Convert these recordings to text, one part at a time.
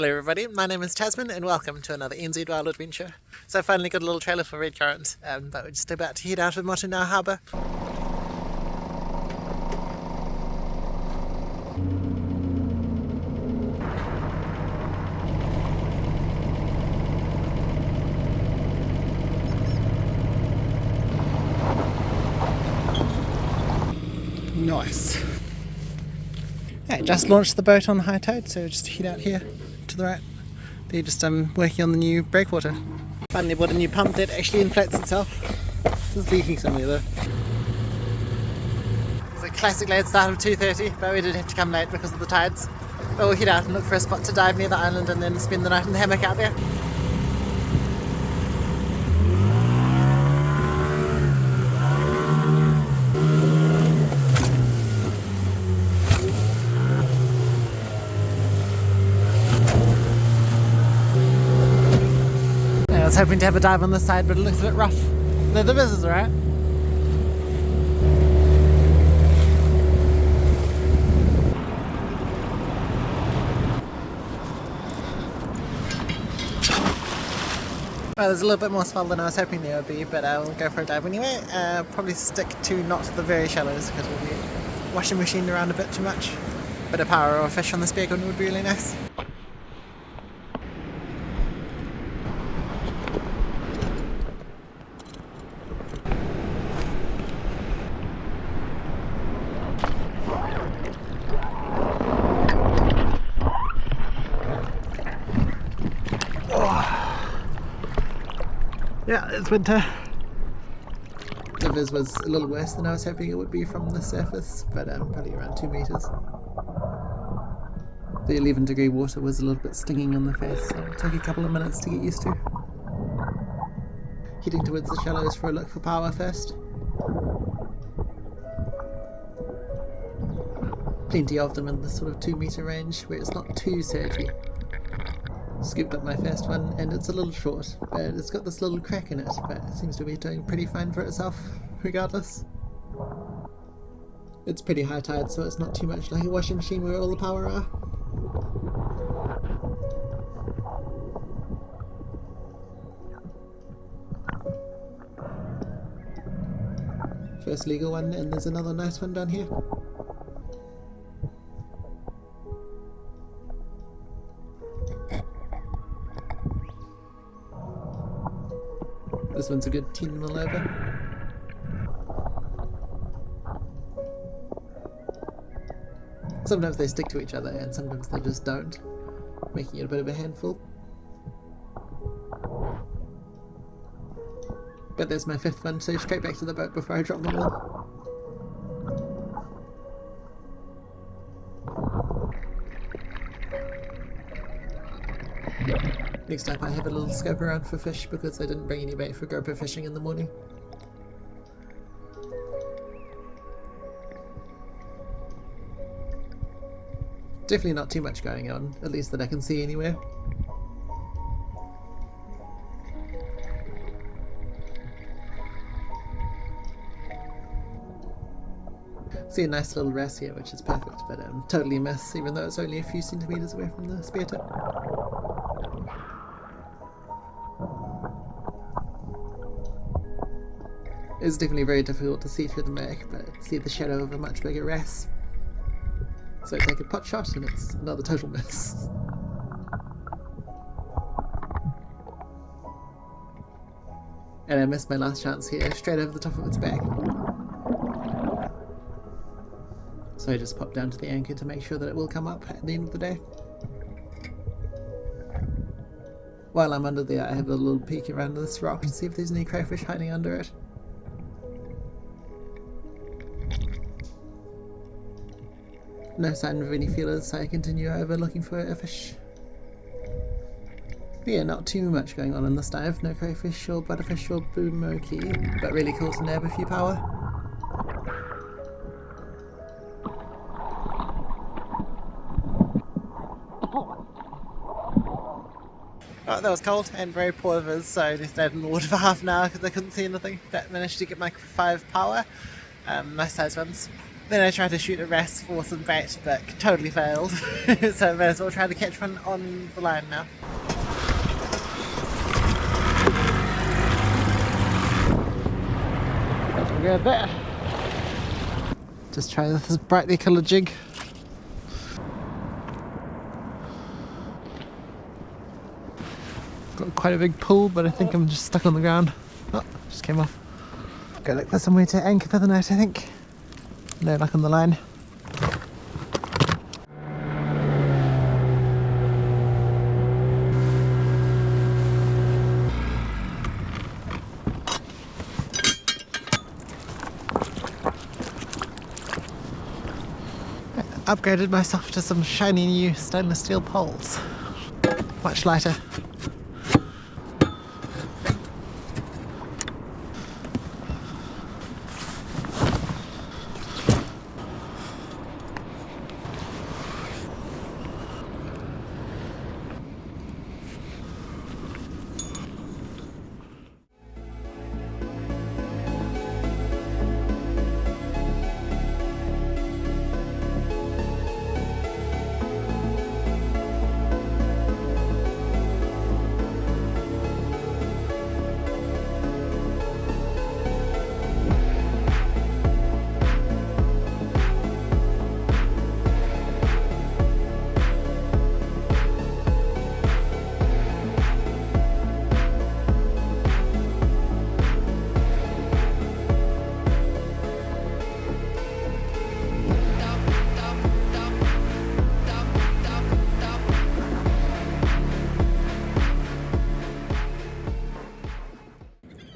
Hello everybody, my name is Tasman and welcome to another NZ Wild Adventure. So I finally got a little trailer for red currant, but we're just about to head out of Motunau harbour. Nice. Yeah, just launched the boat on high tide, so just head out here to the right. They're just working on the new breakwater. Finally bought a new pump that actually inflates itself. It's leaking somewhere though. It's a classic late start of 2:30, but we did have to come late because of the tides. But we'll head out and look for a spot to dive near the island and then spend the night in the hammock out there. I was hoping to have a dive on this side, but it looks a bit rough. No, the viz is alright. Well, there's a little bit more swell than I was hoping there would be, but we'll go for a dive anyway. Probably stick to not the very shallows because we'll be washing machine around a bit too much. Bit of power or a fish on the spear gun would be really nice. Yeah, it's winter. The viz was a little worse than I was hoping it would be from the surface, but probably around 2 meters. The 11-degree water was a little bit stinging on the face, so it took a couple of minutes to get used to. Heading towards the shallows for a look for paua first. Plenty of them in the sort of 2 meter range where it's not too surgy. Scooped up my first one and it's a little short, but it's got this little crack in it, but it seems to be doing pretty fine for itself regardless. It's pretty high tide, so it's not too much like a washing machine where all the power are. First legal one, and there's another nice one down here. This one's a good 10 mil over. Sometimes they stick to each other and sometimes they just don't, making it a bit of a handful. But there's my fifth one, so straight back to the boat before I drop them all. Next up I have a little scope around for fish because I didn't bring any bait for grouper fishing in the morning. Definitely not too much going on, at least that I can see anywhere. See a nice little wrasse here, which is perfect, but totally miss, even though it's only a few centimetres away from the spear tip. It's definitely very difficult to see through the murk, but see the shadow of a much bigger wrasse. So I take a pot shot and it's another total miss. And I missed my last chance here, straight over the top of its back. So I just pop down to the anchor to make sure that it will come up at the end of the day. While I'm under there, I have a little peek around this rock to see if there's any crayfish hiding under it. No sign of any feelers, so I continue over looking for a fish. But yeah, not too much going on in this dive, no crayfish or butterfish or boomoki, but really cool to nab a few paua. Oh, that was cold and very poor viz, so I only stayed in the water for half an hour because I couldn't see anything, but managed to get my 5 paua, nice size ones. Then I tried to shoot a wrasse for some bait, but totally failed. So I may as well try to catch one on the line now. We'll go there. Just try this brightly coloured jig. Got quite a big pull, but I think I'm just stuck on the ground. Oh, just came off. Go look for somewhere to anchor for the night, I think. No luck on the line. Upgraded myself to some shiny new stainless steel poles. Much lighter.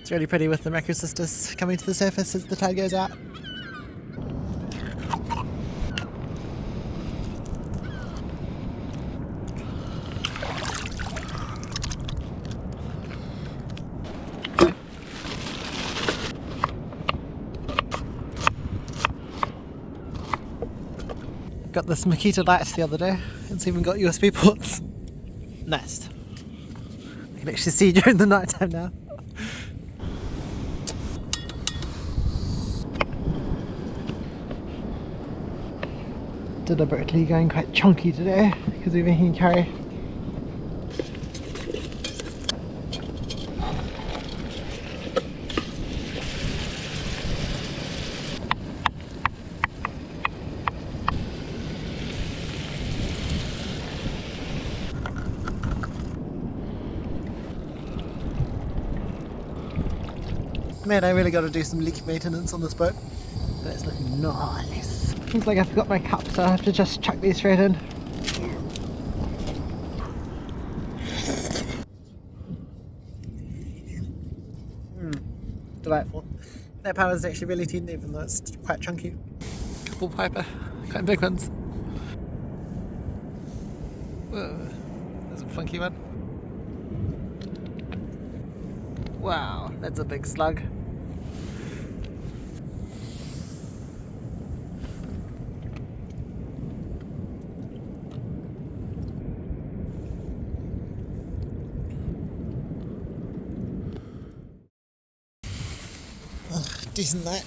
It's really pretty with the macrocystis coming to the surface as the tide goes out. Got this Makita light the other day. It's even got USB ports. Nice. I can actually see during the night time now. Deliberately going quite chunky today because we're making curry. Man, I really got to do some leak maintenance on this boat. But it's looking nice. Looks like I forgot my cup, so I have to just chuck these straight in. Delightful. That paua is actually really thin, even though it's quite chunky. Couple piper, quite big ones. Whoa, there's a funky one. Wow, that's a big slug. Decent that.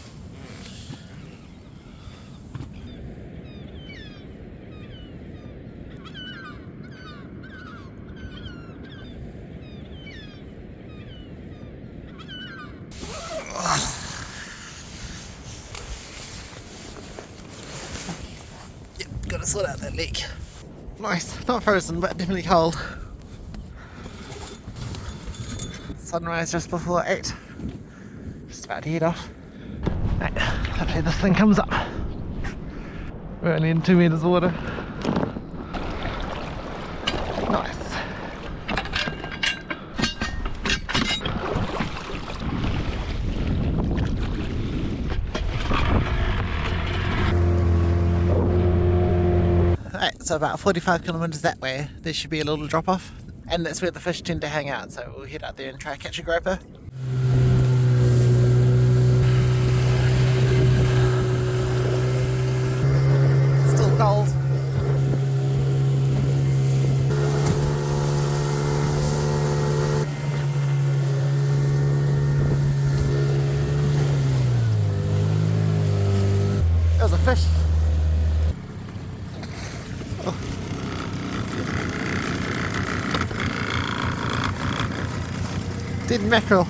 Yep, gotta sort out that leak. Nice, not frozen, but definitely cold. Sunrise just before 8. Just about to head off. Right, hopefully this thing comes up. We're only in 2 meters of water. Nice. Right, so about 45 kilometers that way, there should be a little drop off. And that's where the fish tend to hang out, so we'll head out there and try to catch a groper. Cold. There was a fish Dead mackerel.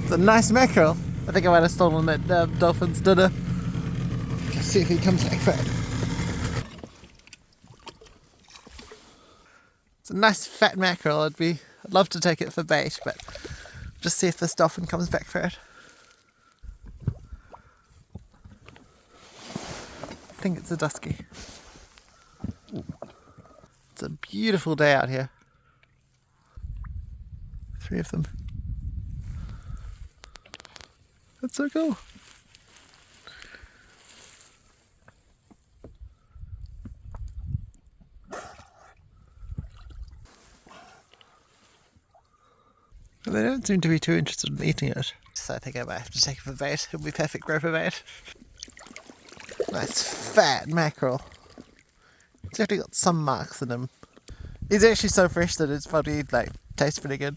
It's a nice mackerel. I think I might have stolen that dolphin's dinner. Let's see if he comes back for it. It's a nice fat mackerel. I'd love to take it for bait, but just see if this dolphin comes back for it. I think it's a dusky. It's a beautiful day out here. 3 of them. That's so cool. But they don't seem to be too interested in eating it. So I think I might have to take it for bait. It'll be perfect grouper bait. Nice fat mackerel. It's actually got some marks in him. He's actually so fresh that it's probably like tastes pretty good.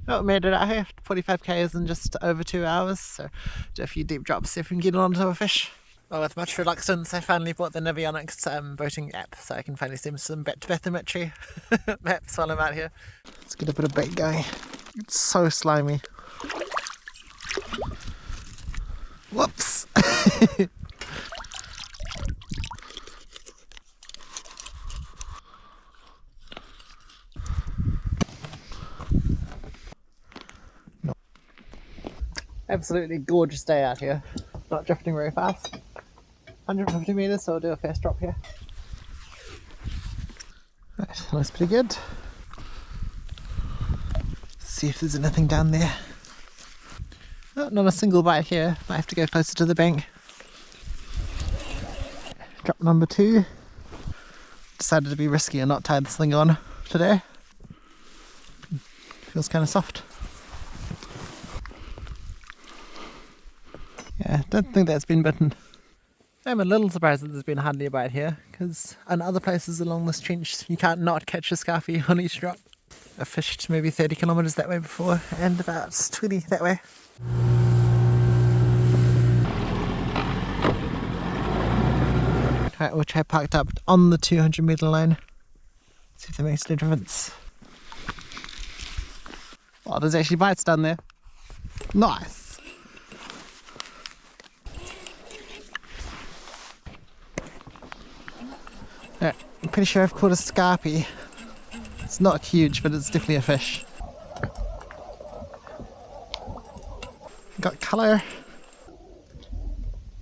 Oh, made it out here. 45 k's in just over 2 hours, so do a few deep drops, see if we can get onto a fish. Well, with much reluctance, I finally bought the Navionics boating app, so I can finally see some bathymetry maps while I'm out here. Let's get a bit of bait going. It's so slimy. Whoops! No. Absolutely gorgeous day out here. Not drifting very fast. 150 metres, so I'll do a fast drop here. Right, looks pretty good. See if there's anything down there. Oh, not a single bite here. Might have to go closer to the bank. Drop number 2. Decided to be risky and not tie this thing on today. Feels kind of soft. Yeah, don't think that's been bitten. I'm a little surprised that there's been hardly a bite here, because in other places along this trench you can't not catch a scarfie on each drop. I fished maybe 30 kilometres that way before, and about 20 that way. Right, we'll try parked up on the 200 metre line. See if that makes any difference. Oh, there's actually bites down there. Nice! Right, I'm pretty sure I've caught a scarpie. It's not huge, but it's definitely a fish. Got colour.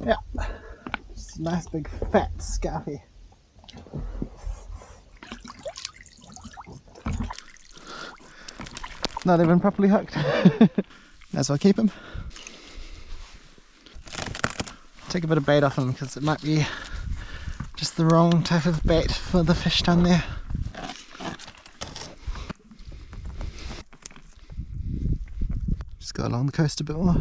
Yeah, just a nice big fat scarpie. Not even properly hooked. Might as well keep him. Take a bit of bait off him because it might be just the wrong type of bait for the fish down there. Just go along the coast a bit more.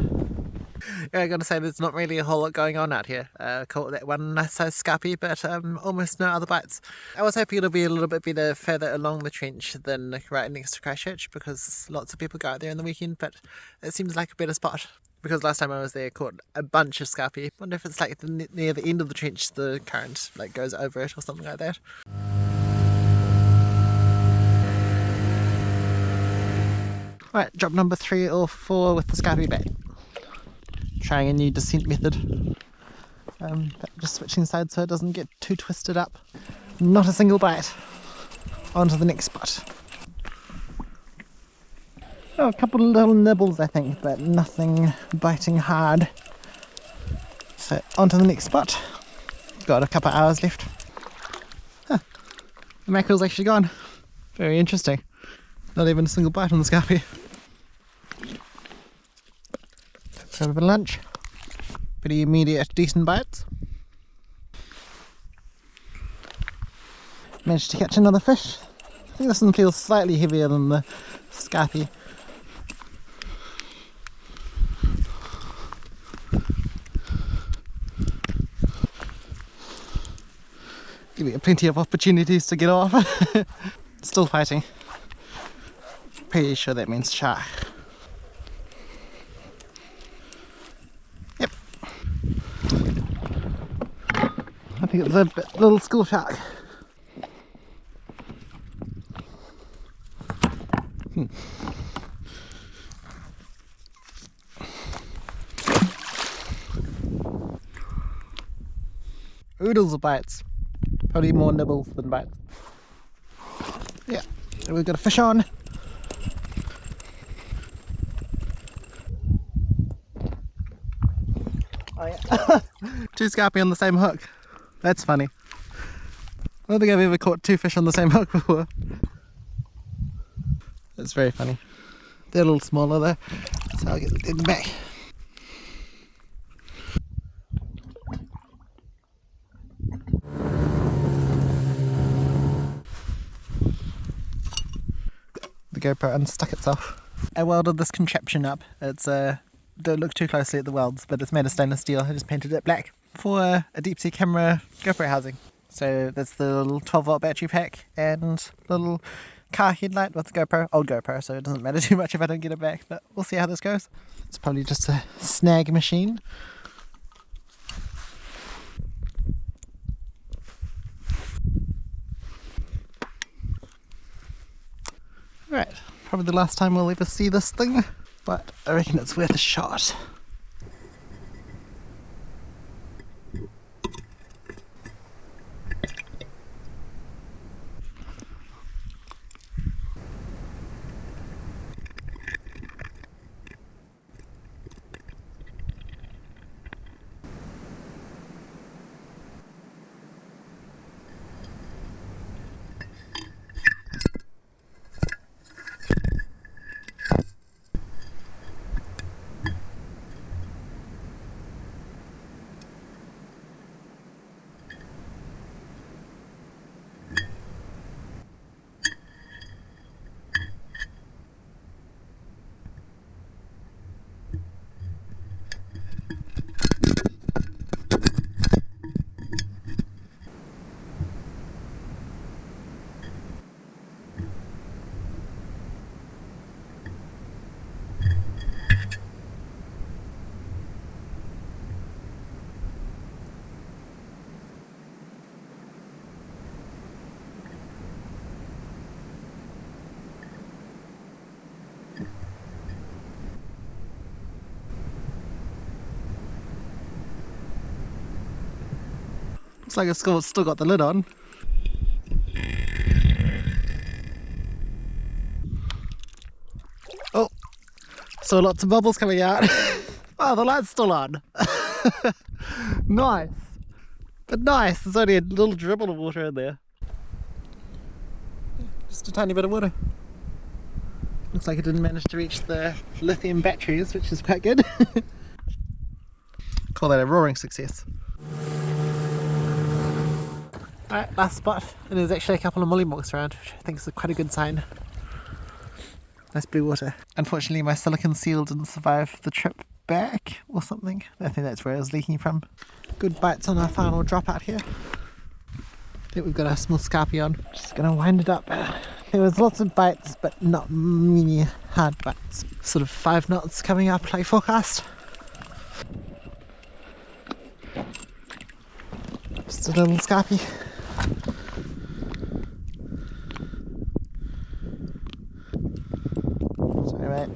Yeah, I gotta say there's not really a whole lot going on out here. Caught that one nice size scarpie, but almost no other bites. I was hoping it'll be a little bit better further along the trench than right next to Christchurch, because lots of people go out there on the weekend, but it seems like a better spot. Because last time I was there, I caught a bunch of scarpie. I wonder if it's like near the end of the trench, the current like goes over it or something like that. Right, drop number 3 or 4 with the scarpie bait. Trying a new descent method. Just switching sides so it doesn't get too twisted up. Not a single bite. On to the next spot. Oh, a couple of little nibbles I think, but nothing biting hard. So on to the next spot. Got a couple of hours left. Huh. The mackerel's actually gone. Very interesting. Not even a single bite on the scarpie. Have a bit of lunch. Pretty immediate, decent bites. Managed to catch another fish. I think this one feels slightly heavier than the scarpie. Give it plenty of opportunities to get off. Still fighting. Pretty sure that means shark. Yep, think it's a little school shark. Oodles of bites. Probably more nibbles than bites. Yeah, so we've got a fish on. Oh yeah. 2 scarpy on the same hook. That's funny. I don't think I've ever caught 2 fish on the same hook before. That's very funny. They're a little smaller though, so I'll get them back. The GoPro unstuck itself. I welded this contraption up. It's don't look too closely at the welds, but it's made of stainless steel. I just painted it black for a deep sea camera GoPro housing. So that's the little 12-volt battery pack and little car headlight with the GoPro, old GoPro, so it doesn't matter too much if I don't get it back, but we'll see how this goes. It's probably just a snag machine. Right, probably the last time we'll ever see this thing, but I reckon it's worth a shot. Looks like it's still got the lid on. Oh, so lots of bubbles coming out. Oh, the light's still on. Nice. But nice, there's only a little dribble of water in there. Just a tiny bit of water. Looks like it didn't manage to reach the lithium batteries, which is quite good. Call that a roaring success. Alright, last spot, and there's actually a couple of mollymonks around, which I think is quite a good sign. Nice blue water. Unfortunately my silicone seal didn't survive the trip back or something. I think that's where it was leaking from. Good bites on our final drop out here. I think we've got a small scarpy on. Just gonna wind it up. There was lots of bites, but not many hard bites. Sort of 5 knots coming up like forecast. Just a little scarpy. Sorry mate.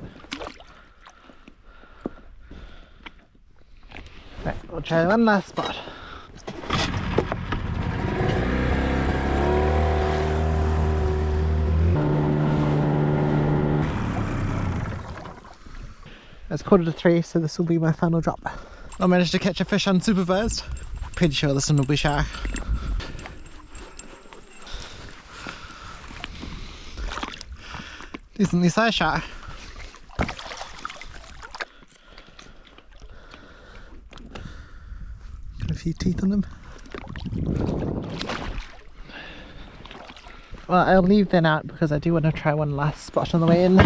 Right, we'll try one last spot. It's 2:45, so this will be my final drop. I managed to catch a fish unsupervised. Pretty sure this one will be shark. Decently sized shark. Got a few teeth on them. Well, I'll leave them out because I do want to try one last spot on the way in.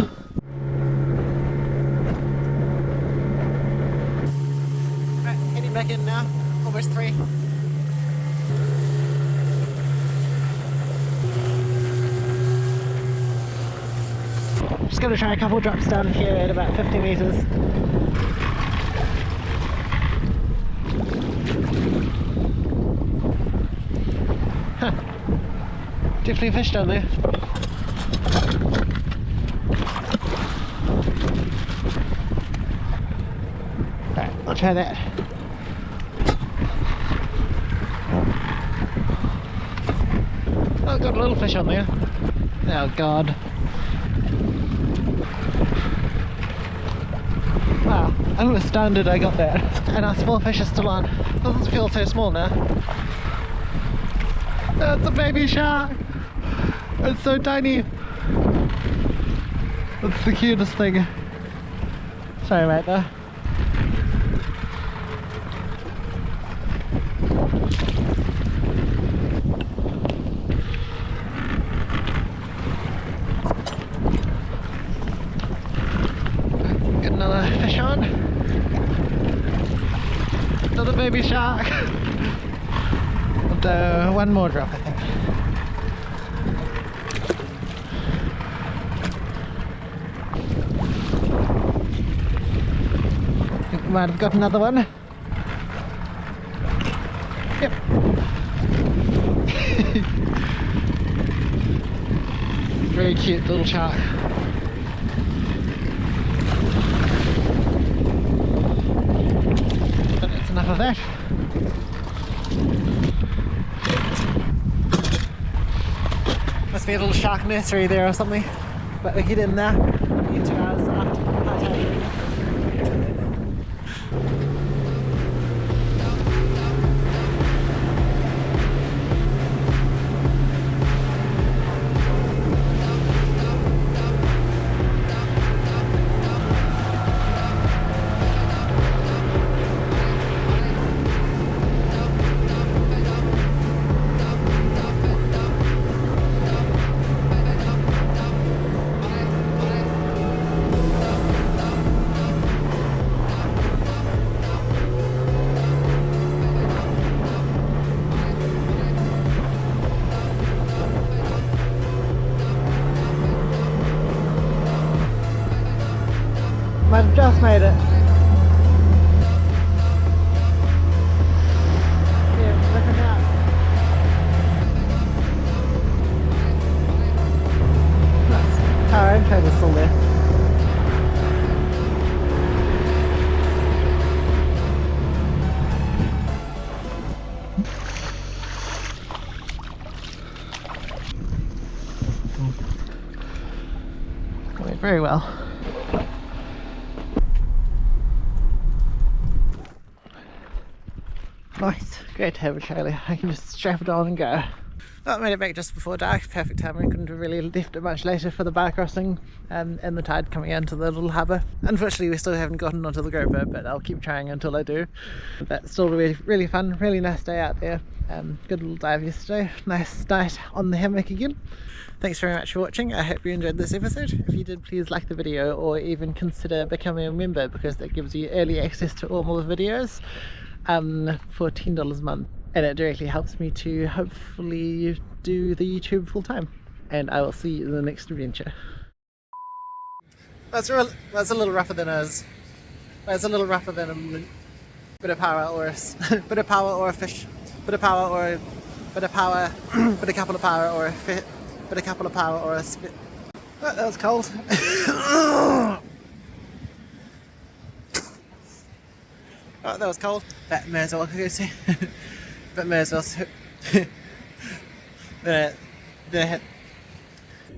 Back in now, almost 3. Just going to try a couple drops down here at about 50 meters. Definitely a fish down there. Alright, I'll try that. Oh, got a little fish on there. Oh god. Wow, I'm astounded I got that. And our small fish is still on. It doesn't feel so small now. That's a baby shark! It's so tiny! It's the cutest thing. Sorry mate though. Get another fish on. Another baby shark. And one more drop I think. Might have got another one. Yep. Very cute little shark. But that's enough of that. Must be a little shark nursery there or something. But we get in there in 2 hours after high tide. I've just made it. Yeah, look at that. Nice. Our intro was still there. Went very well. Nice, great to have a trailer. I can just strap it on and go. Well, I made it back just before dark, perfect timing. Couldn't have really left it much later for the bar crossing and the tide coming into the little harbour. Unfortunately we still haven't gotten onto the GoPro, but I'll keep trying until I do. But still really fun, really nice day out there. Good little dive yesterday, nice night on the hammock again. Thanks very much for watching. I hope you enjoyed this episode. If you did, please like the video or even consider becoming a member, because that gives you early access to all the videos. For $10 a month, and it directly helps me to hopefully do the YouTube full time. And I will see you in the next adventure. That's a little rougher than us. That's a little rougher than a bit of power or a bit of power or a fish, bit of power or a bit of power, bit a couple of power or a fit, bit a couple of power or a spit. Oh, that was cold. Oh, that was cold. But may as well go see. But may as well.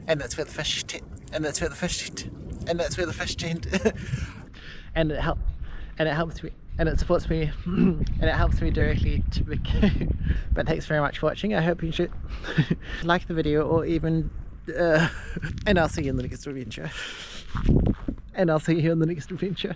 And that's where the fish tent. And that's where the fish tent. And that's where the fish tent. And it helps me. And it supports me. And it helps me directly to begin. But thanks very much for watching. I hope you should like the video or even. And I'll see you in the next adventure. And I'll see you in the next adventure.